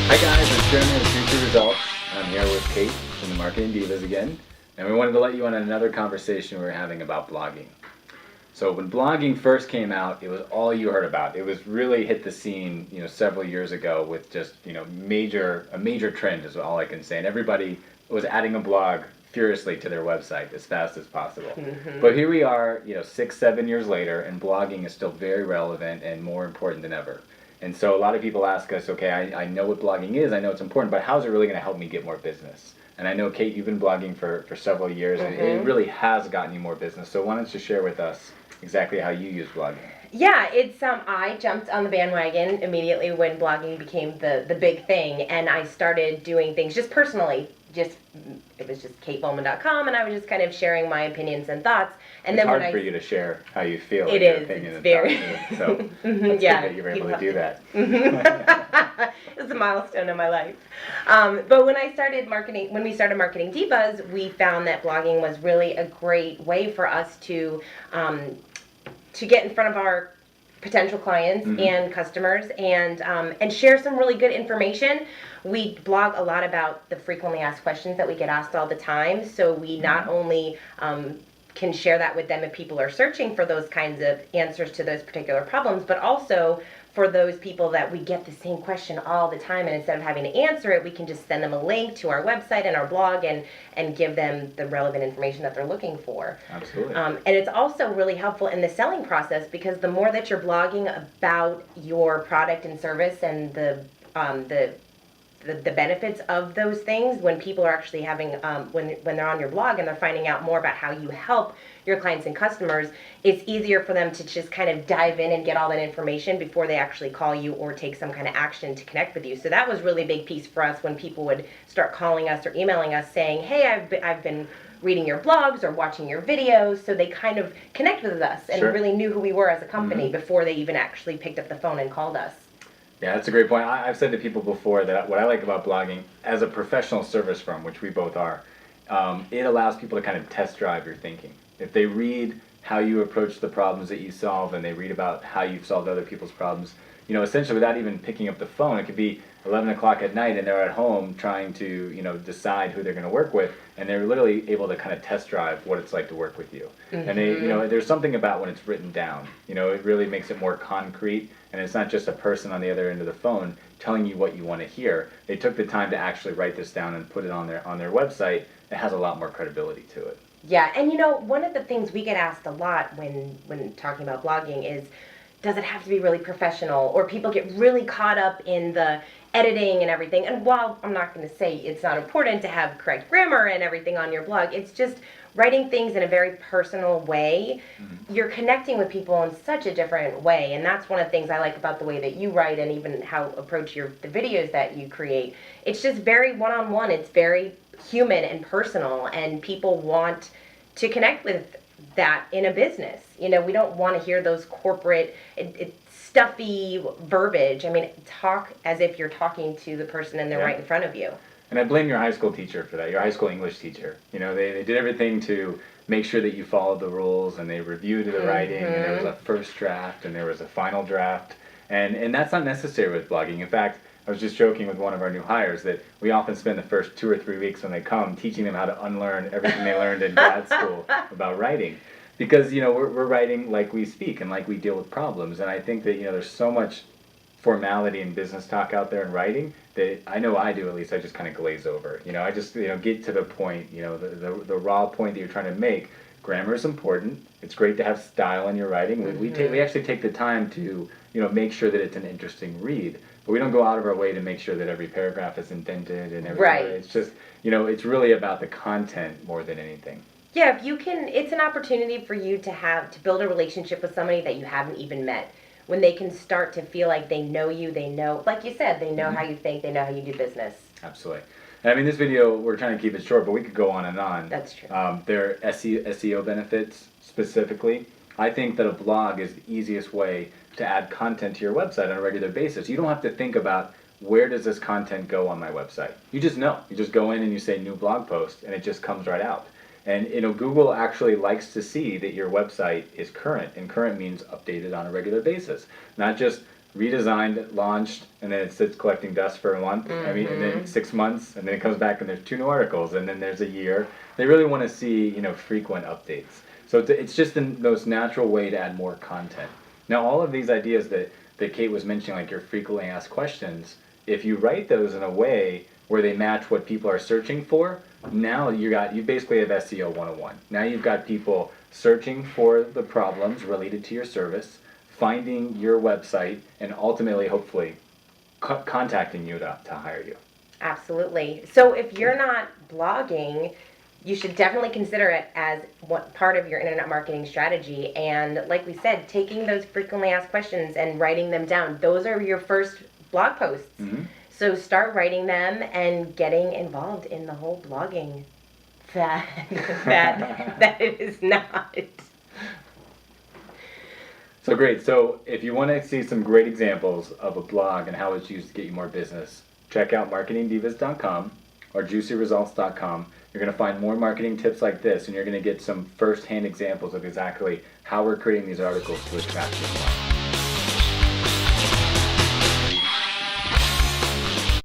Hi guys, it's Jeremy with Future Results. I'm here with Kate from the Marketing Divas again, and we wanted to let you on another conversation we were having about blogging. So when blogging first came out, it was all you heard about. It was really hit the scene, several years ago with just, a major trend is all I can say. And everybody was adding a blog furiously to their website as fast as possible. But here we are, 6, 7 years later, and blogging is still very relevant and more important than ever. And so a lot of people ask us, okay, I know what blogging is, I know it's important, but how's it really going to help me get more business? And I know, Kate, you've been blogging for several years, and it really has gotten you more business. So why don't you share with us exactly how you use blogging? Yeah, it's I jumped on the bandwagon immediately when blogging became the big thing, and I started doing things just personally. It was just katebowman.com, and I was just kind of sharing my opinions and thoughts. And it's then hard for you to share how you feel. It your is. Opinion It's and very. Thoughts, so that's Yeah, good that you were able to do that. It was a milestone in my life. But when we started marketing Divaz, we found that blogging was really a great way for us to get in front of our potential clients and customers and share some really good information. We blog a lot about the frequently asked questions that we get asked all the time, so we not only can share that with them if people are searching for those kinds of answers to those particular problems, but also for those people that we get the same question all the time, and instead of having to answer it, we can just send them a link to our website and our blog and give them the relevant information that they're looking for. Absolutely. And it's also really helpful in the selling process, because the more that you're blogging about your product and service and the benefits of those things, when people are actually having when they're on your blog and they're finding out more about how you help your clients and customers, it's easier for them to just kind of dive in and get all that information before they actually call you or take some kind of action to connect with you. So that was really a big piece for us when people would start calling us or emailing us saying, hey, I've been reading your blogs or watching your videos, so they kind of connected with us and really knew who we were as a company before they even actually picked up the phone and called us. Yeah, that's a great point. I've said to people before that what I like about blogging, as a professional service firm, which we both are, it allows people to kind of test drive your thinking. If they read how you approach the problems that you solve, and they read about how you've solved other people's problems, essentially without even picking up the phone, it could be 11 o'clock at night and they're at home trying to, decide who they're going to work with, and they're literally able to kind of test drive what it's like to work with you. And they, there's something about when it's written down, it really makes it more concrete, and it's not just a person on the other end of the phone telling you what you want to hear. They took the time to actually write this down and put it on their website. It has a lot more credibility to it. Yeah, and one of the things we get asked a lot when talking about blogging is, does it have to be really professional? Or people get really caught up in the editing and everything. And while I'm not going to say it's not important to have correct grammar and everything on your blog, it's just writing things in a very personal way. You're connecting with people in such a different way, and that's one of the things I like about the way that you write and even how approach the videos that you create. It's just very one-on-one. It's very human and personal, and people want to connect with that in a business. We don't want to hear those corporate, stuffy verbiage. I mean, talk as if you're talking to the person and they're right in front of you. And I blame your high school teacher for that, your high school English teacher. They did everything to make sure that you followed the rules, and they reviewed the writing, and there was a first draft, and there was a final draft. And that's not necessary with blogging. In fact, I was just joking with one of our new hires that we often spend the first 2 or 3 weeks when they come teaching them how to unlearn everything they learned in grad school about writing. Because, we're writing like we speak and like we deal with problems. And I think that, there's so much formality and business talk out there in writing that I know I do, at least I just kind of glaze over. I just, get to the point, the raw point that you're trying to make. Grammar is important. It's great to have style in your writing. We actually take the time to, make sure that it's an interesting read. But we don't go out of our way to make sure that every paragraph is indented and every word. It's just, it's really about the content more than anything. Yeah, if you can, it's an opportunity for you to build a relationship with somebody that you haven't even met. When they can start to feel like they know you, they know, like you said, they know how you think, they know how you do business. Absolutely. And I mean, this video, we're trying to keep it short, but we could go on and on. That's true. There are SEO benefits specifically. I think that a blog is the easiest way to add content to your website on a regular basis. You don't have to think about, where does this content go on my website? You just know. You just go in and you say new blog post, and it just comes right out. And Google actually likes to see that your website is current, and current means updated on a regular basis. Not just redesigned, launched, and then it sits collecting dust for a month. I mean, and then 6 months, and then it comes back and there's 2 new articles, and then there's a year. They really want to see, frequent updates. So it's just the most natural way to add more content. Now, all of these ideas that Kate was mentioning, like your frequently asked questions, if you write those in a way where they match what people are searching for, now you basically have SEO 101. Now you've got people searching for the problems related to your service, finding your website, and ultimately, hopefully, contacting you to hire you. Absolutely. So if you're not blogging, you should definitely consider it as part of your internet marketing strategy. And like we said, taking those frequently asked questions and writing them down, those are your first blog posts. So start writing them and getting involved in the whole blogging that it is not. So great. So if you want to see some great examples of a blog and how it's used to get you more business, check out marketingdivaz.com or juicyresults.com. You're going to find more marketing tips like this, and you're going to get some first-hand examples of exactly how we're creating these articles to attract you.